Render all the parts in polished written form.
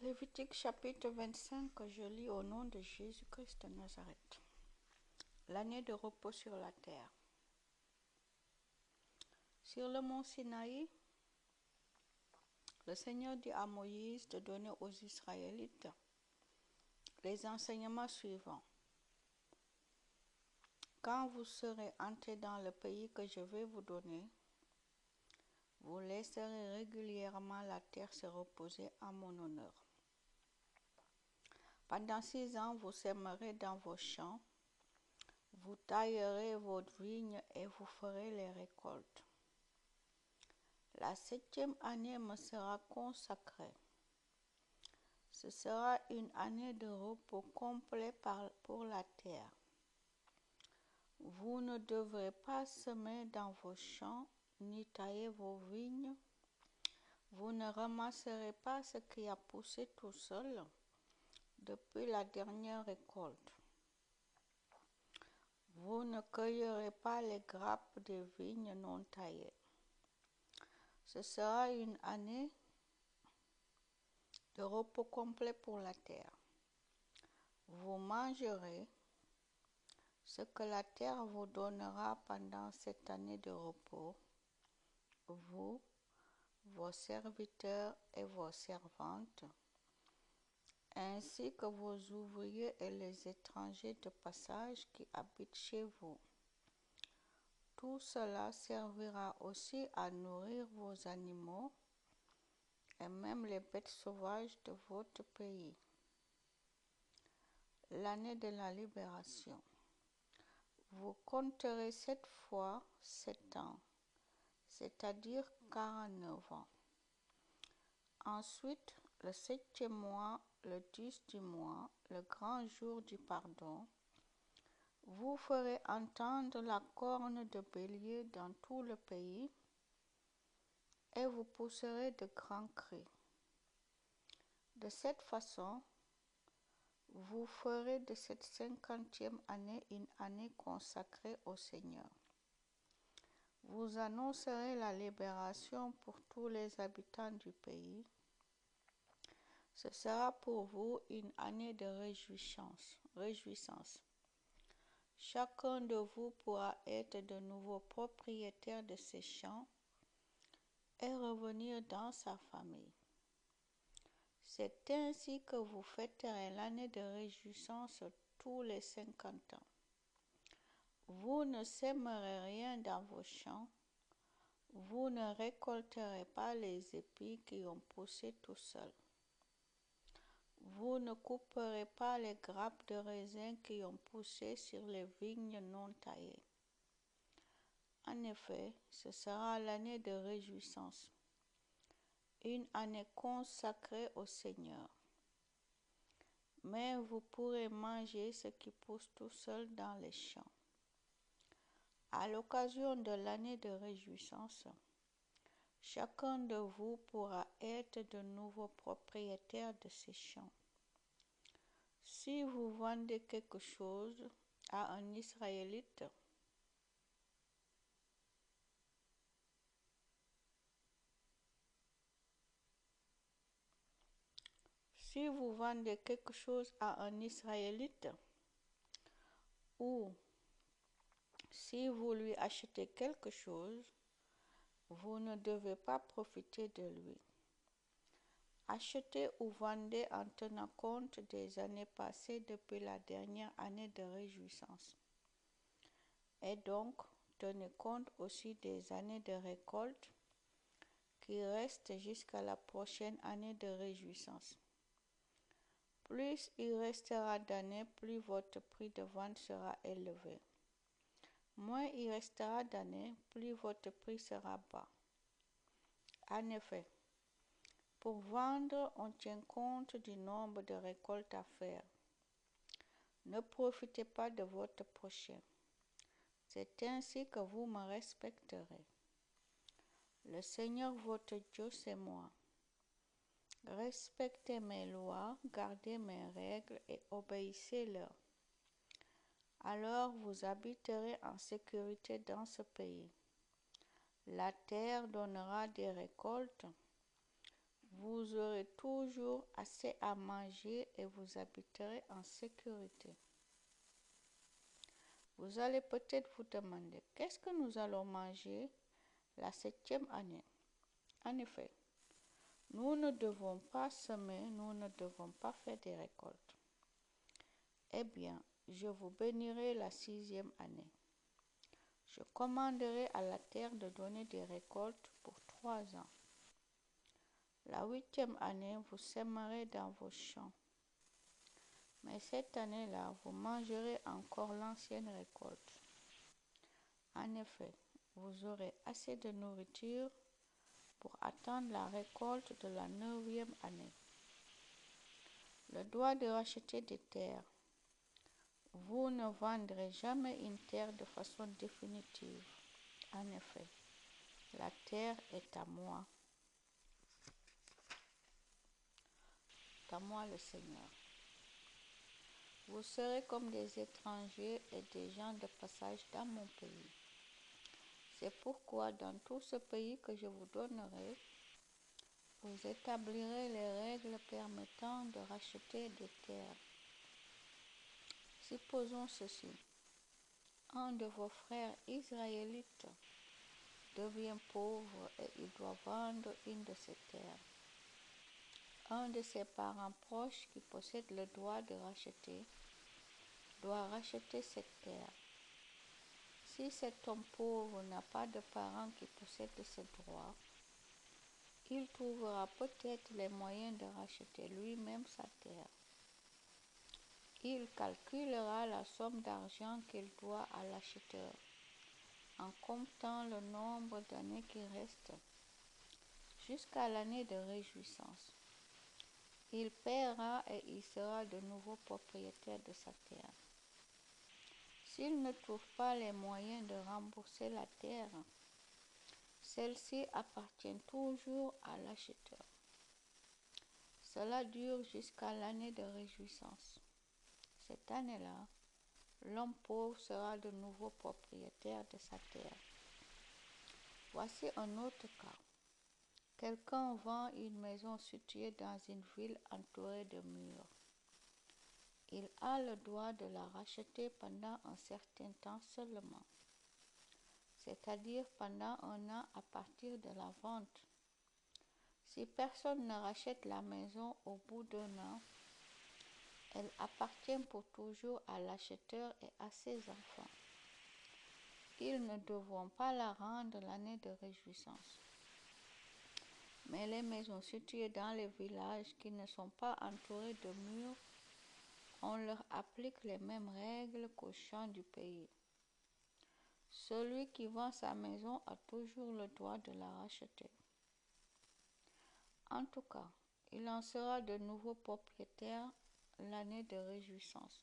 Lévitique chapitre 25, je lis au nom de Jésus-Christ de Nazareth. L'année de repos sur la terre. Sur le mont Sinaï, le Seigneur dit à Moïse de donner aux Israélites les enseignements suivants. Quand vous serez entrés dans le pays que je vais vous donner, vous laisserez régulièrement la terre se reposer à mon honneur. Pendant 6 ans, vous sèmerez dans vos champs, vous taillerez vos vignes et vous ferez les récoltes. La 7e année me sera consacrée. Ce sera une année de repos complet pour la terre. Vous ne devrez pas semer dans vos champs, ni tailler vos vignes. Vous ne ramasserez pas ce qui a poussé tout seul depuis la dernière récolte. Vous ne cueillerez pas les grappes des vignes non taillées. Ce sera une année de repos complet pour la terre. Vous mangerez ce que la terre vous donnera pendant cette année de repos, vous, vos serviteurs et vos servantes, ainsi que vos ouvriers et les étrangers de passage qui habitent chez vous. Tout cela servira aussi à nourrir vos animaux et même les bêtes sauvages de votre pays. L'année de la libération. Vous compterez 7 fois 7 ans, c'est-à-dire 49 ans. Ensuite, le 7e mois, le 10 du mois, le grand jour du pardon, vous ferez entendre la corne de bélier dans tout le pays et vous pousserez de grands cris. De cette façon, vous ferez de cette 50e année une année consacrée au Seigneur. Vous annoncerez la libération pour tous les habitants du pays. Ce sera pour vous une année de réjouissance. Chacun de vous pourra être de nouveau propriétaire de ses champs et revenir dans sa famille. C'est ainsi que vous fêterez l'année de réjouissance tous les 50 ans. Vous ne sèmerez rien dans vos champs, vous ne récolterez pas les épis qui ont poussé tout seuls. Vous ne couperez pas les grappes de raisin qui ont poussé sur les vignes non taillées. En effet, ce sera l'année de réjouissance, une année consacrée au Seigneur. Mais vous pourrez manger ce qui pousse tout seul dans les champs. À l'occasion de l'année de réjouissance, chacun de vous pourra être de nouveau propriétaire de ses champs. Si vous vendez quelque chose à un Israélite, ou si vous lui achetez quelque chose, vous ne devez pas profiter de lui. Achetez ou vendez en tenant compte des années passées depuis la dernière année de réjouissance. Et donc, tenez compte aussi des années de récolte qui restent jusqu'à la prochaine année de réjouissance. Plus il restera d'années, plus votre prix de vente sera élevé. Moins il restera d'années, plus votre prix sera bas. En effet, pour vendre, on tient compte du nombre de récoltes à faire. Ne profitez pas de votre prochain. C'est ainsi que vous me respecterez. Le Seigneur votre Dieu, c'est moi. Respectez mes lois, gardez mes règles et obéissez-leur. Alors vous habiterez en sécurité dans ce pays. La terre donnera des récoltes, Vous aurez toujours assez à manger et vous habiterez en sécurité. Vous allez peut-être vous demander, qu'est-ce que nous allons manger la 7e année? En effet, nous ne devons pas semer, nous ne devons pas faire des récoltes. Eh bien, je vous bénirai la 6e année. Je commanderai à la terre de donner des récoltes pour 3 ans. La 8e année, vous sèmerez dans vos champs. Mais cette année-là, vous mangerez encore l'ancienne récolte. En effet, vous aurez assez de nourriture pour attendre la récolte de la 9e année. Le droit de racheter des terres. Vous ne vendrez jamais une terre de façon définitive. En effet, la terre est à moi le Seigneur. Vous serez comme des étrangers et des gens de passage dans mon pays. C'est pourquoi dans tout ce pays que je vous donnerai, vous établirez les règles permettant de racheter des terres. Supposons ceci. Un de vos frères israélites devient pauvre et il doit vendre une de ses terres. Un de ses parents proches qui possède le droit de racheter doit racheter cette terre. Si cet homme pauvre n'a pas de parents qui possèdent ce droit, il trouvera peut-être les moyens de racheter lui-même sa terre. Il calculera la somme d'argent qu'il doit à l'acheteur en comptant le nombre d'années qui restent jusqu'à l'année de réjouissance. Il paiera et il sera de nouveau propriétaire de sa terre. S'il ne trouve pas les moyens de rembourser la terre, celle-ci appartient toujours à l'acheteur. Cela dure jusqu'à l'année de réjouissance. Cette année-là, l'homme pauvre sera de nouveau propriétaire de sa terre. Voici un autre cas. Quelqu'un vend une maison située dans une ville entourée de murs. Il a le droit de la racheter pendant un certain temps seulement, c'est-à-dire pendant 1 an à partir de la vente. Si personne ne rachète la maison au bout d'1 an, elle appartient pour toujours à l'acheteur et à ses enfants. Ils ne devront pas la rendre l'année de réjouissance. Mais les maisons situées dans les villages qui ne sont pas entourées de murs, on leur applique les mêmes règles qu'aux champs du pays. Celui qui vend sa maison a toujours le droit de la racheter. En tout cas, il en sera de nouveau propriétaire l'année de réjouissance.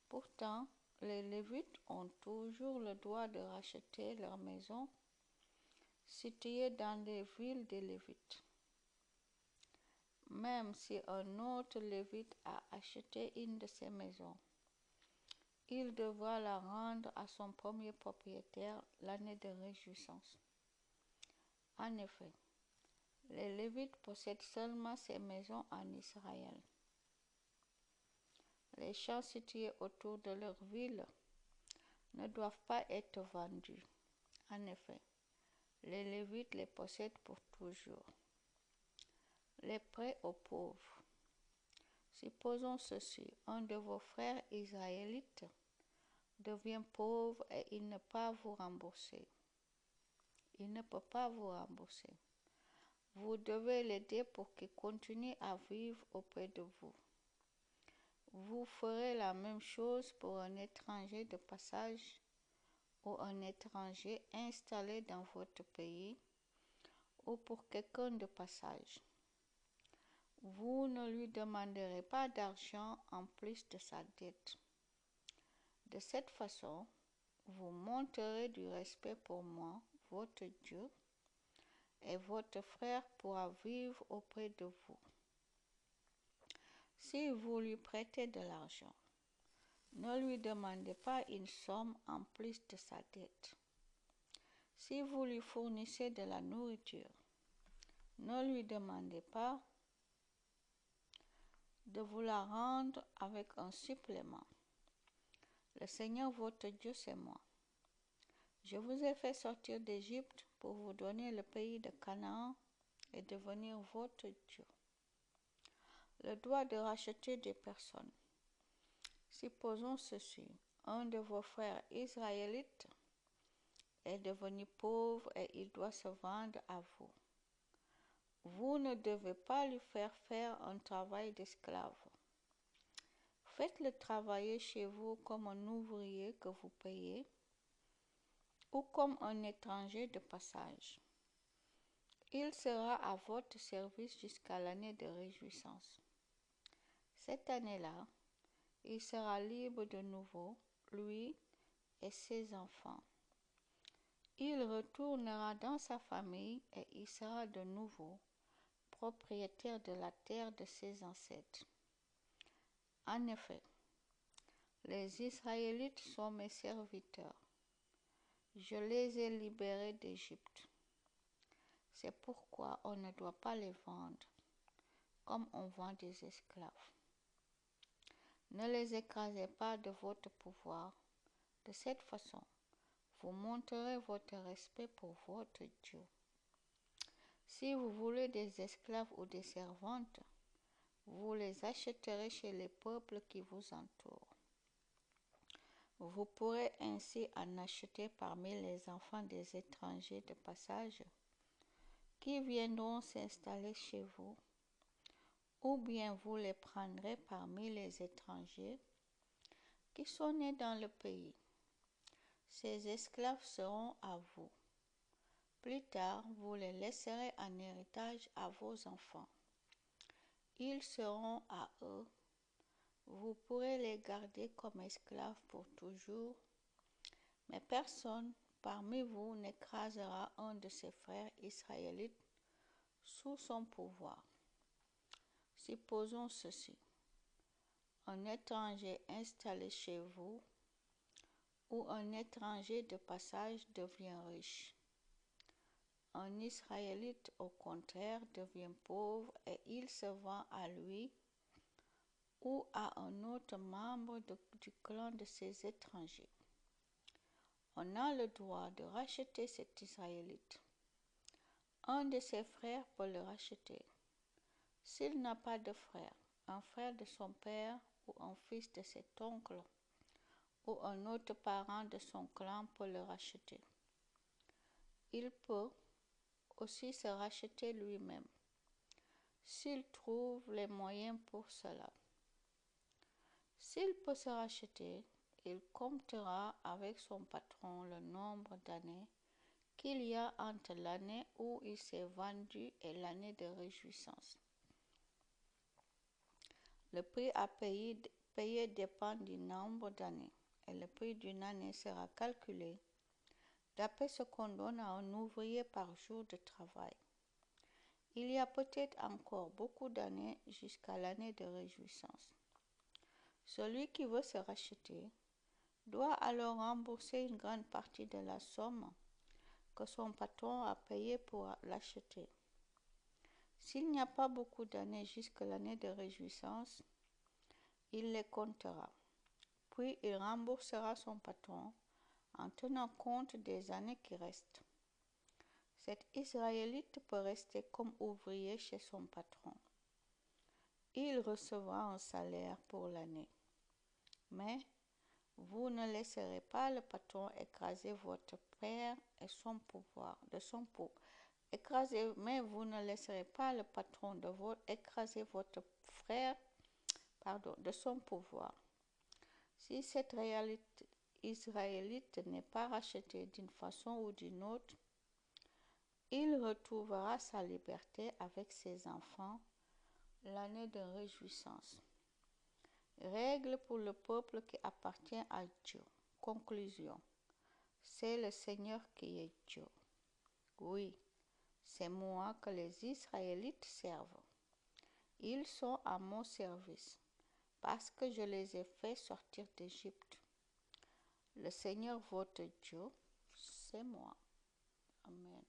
Pourtant, les Lévites ont toujours le droit de racheter leur maison située dans les villes des Lévites. Même si un autre Lévite a acheté une de ces maisons, il devra la rendre à son premier propriétaire l'année de réjouissance. En effet, les Lévites possèdent seulement ces maisons en Israël. Les champs situés autour de leur ville ne doivent pas être vendus. En effet, les Lévites les possèdent pour toujours. Les prêts aux pauvres. Supposons ceci, un de vos frères israélites devient pauvre et il ne peut pas vous rembourser. Vous devez l'aider pour qu'il continue à vivre auprès de vous. Vous ferez la même chose pour un étranger de passage ou un étranger installé dans votre pays ou pour quelqu'un de passage. Vous ne lui demanderez pas d'argent en plus de sa dette. De cette façon, vous montrerez du respect pour moi, votre Dieu, et votre frère pourra vivre auprès de vous. Si vous lui prêtez de l'argent, ne lui demandez pas une somme en plus de sa dette. Si vous lui fournissez de la nourriture, Ne lui demandez pas de vous la rendre avec un supplément. Le Seigneur votre Dieu, c'est moi. Je vous ai fait sortir d'Égypte pour vous donner le pays de Canaan et devenir votre Dieu. Le droit de racheter des personnes. Supposons ceci. Un de vos frères israélites est devenu pauvre et il doit se vendre à vous. Vous ne devez pas lui faire un travail d'esclave. Faites-le travailler chez vous comme un ouvrier que vous payez ou comme un étranger de passage. Il sera à votre service jusqu'à l'année de réjouissance. Cette année-là, il sera libre de nouveau, lui et ses enfants. Il retournera dans sa famille et il sera de nouveau propriétaire de la terre de ses ancêtres. En effet, les Israélites sont mes serviteurs. Je les ai libérés d'Égypte. C'est pourquoi on ne doit pas les vendre comme on vend des esclaves. Ne les écrasez pas de votre pouvoir. De cette façon, vous montrerez votre respect pour votre Dieu. Si vous voulez des esclaves ou des servantes, vous les achèterez chez les peuples qui vous entourent. Vous pourrez ainsi en acheter parmi les enfants des étrangers de passage qui viendront s'installer chez vous, ou bien vous les prendrez parmi les étrangers qui sont nés dans le pays. Ces esclaves seront à vous. Plus tard, vous les laisserez en héritage à vos enfants. Ils seront à eux. Vous pourrez les garder comme esclaves pour toujours, mais personne parmi vous n'écrasera un de ses frères israélites sous son pouvoir. Supposons ceci. Un étranger installé chez vous ou un étranger de passage devient riche. Un Israélite, au contraire, devient pauvre et il se vend à lui ou à un autre membre du clan de ces étrangers. On a le droit de racheter cet Israélite. Un de ses frères peut le racheter. S'il n'a pas de frère, un frère de son père ou un fils de cet oncle ou un autre parent de son clan peut le racheter. Il peut aussi se racheter lui-même, s'il trouve les moyens pour cela. S'il peut se racheter, il comptera avec son patron le nombre d'années qu'il y a entre l'année où il s'est vendu et l'année de réjouissance. Le prix à payer dépend du nombre d'années, et le prix d'une année sera calculé d'après ce qu'on donne à un ouvrier par jour de travail. Il y a peut-être encore beaucoup d'années jusqu'à l'année de réjouissance. Celui qui veut se racheter doit alors rembourser une grande partie de la somme que son patron a payée pour l'acheter. S'il n'y a pas beaucoup d'années jusqu'à l'année de réjouissance, il les comptera. Puis il remboursera son patron en tenant compte des années qui restent. Cet Israélite peut rester comme ouvrier chez son patron. Il recevra un salaire pour l'année. Mais vous ne laisserez pas le patron écraser votre père et son pouvoir, mais vous ne laisserez pas le patron écraser votre frère, de son pouvoir. Si cette réalité israélite n'est pas rachetée d'une façon ou d'une autre, il retrouvera sa liberté avec ses enfants l'année de réjouissance. Règle pour le peuple qui appartient à Dieu. Conclusion. C'est le Seigneur qui est Dieu. Oui, c'est moi que les Israélites servent. Ils sont à mon service parce que je les ai fait sortir d'Égypte. Le Seigneur votre Dieu, c'est moi. Amen.